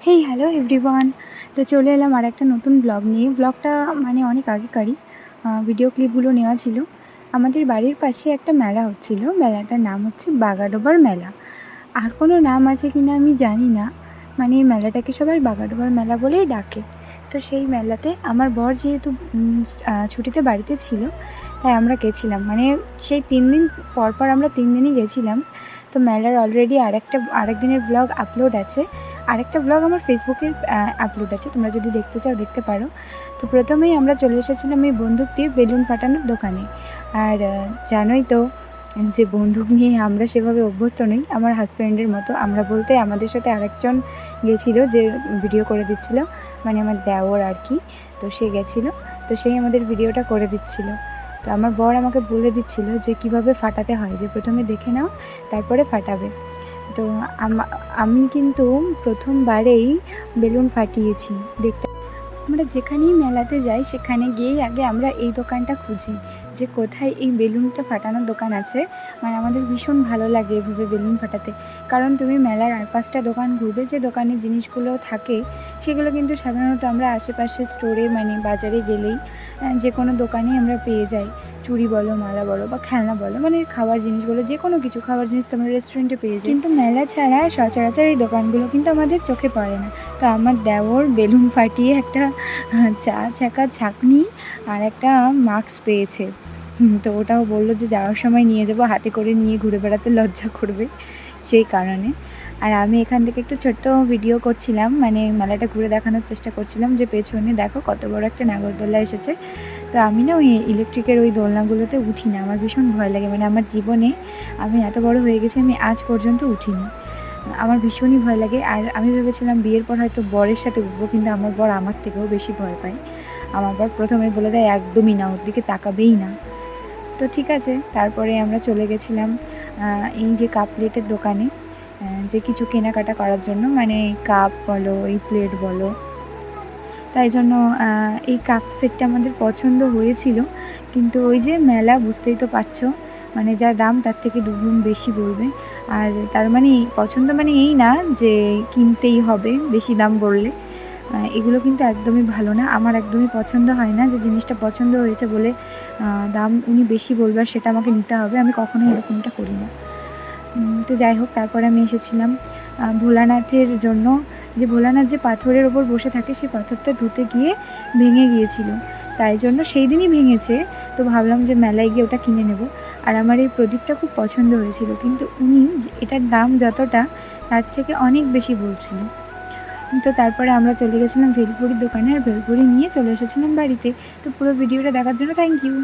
Hey hello everyone. তো চলে এলাম আর একটা নতুন ব্লগ নিয়ে। ব্লগটা মানে অনেক আগেকারই ভিডিও ক্লিপগুলো নেওয়া ছিল। আমাদের বাড়ির পাশে একটা মেলা হচ্ছিল, মেলাটার নাম হচ্ছে বাগাডোবার মেলা। আর কোনো নাম আছে কি না আমি জানি না, মানে এই মেলাটাকে সবাই বাগাডোবার মেলা বলেই ডাকে। তো সেই মেলাতে আমার বর যেহেতু ছুটিতে বাড়িতে ছিল, তাই আমরা গেছিলাম। মানে সেই 3 দিন পর আমরা 3 দিনই গেছিলাম। তো মেলার অলরেডি আরেক দিনের ব্লগ আপলোড আছে, আরেকটা ব্লগ আমার ফেসবুকে আপলোড আছে, তোমরা যদি দেখতে চাও দেখতে পারো। তো প্রথমেই আমরা চলে এসেছিলাম এই বন্দুক দিয়ে বেলুন ফাটানোর দোকানে। আর জানোই তো যে বন্দুক নিয়ে আমরা সেভাবে অভ্যস্ত নই, আমার হাজব্যান্ডের মতো। আমরা বলতে আমাদের সাথে আরেকজন গেছিলো যে ভিডিও করে দিচ্ছিলো, মানে আমার দেওর আর কি। তো সে গেছিলো, তো সেই আমাদের ভিডিওটা করে দিচ্ছিলো। তো আমার বর আমাকে বলে দিচ্ছিলো যে কিভাবে ফাটাতে হয়, যে প্রথমে দেখে নাও তারপরে ফাটাবে। তো আমি কিন্তু প্রথমবারেই বেলুন ফাটিয়েছি। দেখতে আমরা যেখানেই মেলাতে যাই সেখানে গিয়েই আগে আমরা এই দোকানটা খুঁজি, যে কোথায় এই বেলুনটা ফাটানোর দোকান আছে। মানে আমাদের ভীষণ ভালো লাগে এভাবে বেলুন ফাটাতে, কারণ তুমি মেলার আর 5টা দোকান ঘুরবে, যে দোকানে জিনিসগুলো থাকে সেগুলো কিন্তু সাধারণত আমরা আশেপাশে স্টোরে মানে বাজারে গেলেই যে কোনো দোকানেই আমরা পেয়ে যাই। চুড়ি বলো, মালা বলো বা খেলনা বলো, মানে খাবার জিনিস বলো, যে কোনো কিছু খাবার জিনিস তো আমরা রেস্টুরেন্টে পেয়ে যাই। কিন্তু মেলা ছাড়া সচরাচর এই দোকানগুলো কিন্তু আমাদের চোখে পড়ে না। তো আমার দেওর বেলুন ফাটিয়ে একটা চাকা ছাঁকনি আর একটা মাস্ক পেয়েছে। তো ওটাও বললো যে যাওয়ার সময় নিয়ে যাবো, হাতে করে নিয়ে ঘুরে বেড়াতে লজ্জা করবে সেই কারণে। আর আমি এখান থেকে একটু ছোট্ট ভিডিও করছিলাম, মানে মেলাটা ঘুরে দেখানোর চেষ্টা করছিলাম যে পেছনে দেখো কত বড় একটা নাগরদোলা এসেছে। তো আমি না ওই ইলেকট্রিকের ওই দোলনাগুলোতে উঠি না, আমার ভীষণ ভয় লাগে। মানে আমার জীবনে আমি এত বড় হয়ে গেছি, আমি আজ পর্যন্ত উঠিনি, আমার ভীষণই ভয় লাগে। আর আমি ভেবেছিলাম বিয়ের পর হয়তো বরের সাথে উঠবো, কিন্তু আমার বর আমার থেকেও বেশি ভয় পায়। আমার বর প্রথমে বলে দেয় একদমই না, ওর দিকে তাকাবেই না। তো ঠিক আছে, তারপরে আমরা চলে গেছিলাম এই যে কাপ প্লেটের দোকানে, যে কিছু কেনাকাটা করার জন্য, মানে কাপ বলো, এই প্লেট বলো। তাই জন্য এই কাপ সেটটা আমাদের পছন্দ হয়েছিল, কিন্তু ওই যে মেলা বুঝতেই তো পারছো, মানে যা দাম তার থেকে দুগুণ বেশি বলবে। আর তার মানে পছন্দ মানে এই না যে কিনতেই হবে বেশি দাম বললে, এগুলো কিন্তু একদমই ভালো না। আমার একদমই পছন্দ হয় না যে জিনিসটা পছন্দ হয়েছে বলে দাম উনি বেশি বলবে আর সেটা আমাকে নিতে হবে, আমি কখনোই এরকমটা করি না। তো যাই হোক, তারপরে আমি এসেছিলাম ভোলানাথের জন্য, যে ভোলানাথ যে পাথরের ওপর বসে থাকে সেই পাথরটা ধুতে গিয়ে ভেঙে গিয়েছিল, তাই জন্য সেই দিনই ভেঙেছে। তো ভাবলাম যে মেলায় গিয়ে ওটা কিনে নেব। আর আমার এই প্রদীপটা খুব পছন্দ হয়েছিল, কিন্তু উনি এটার দাম যতটা তার থেকে অনেক বেশি বলছিল। তো তারপরে আমরা চলে গেছিলাম ভেলপুরির দোকানে, আর ভেলপুরি নিয়ে চলে এসেছিলাম বাড়িতে। তো পুরো ভিডিওটা দেখার জন্য থ্যাংক ইউ।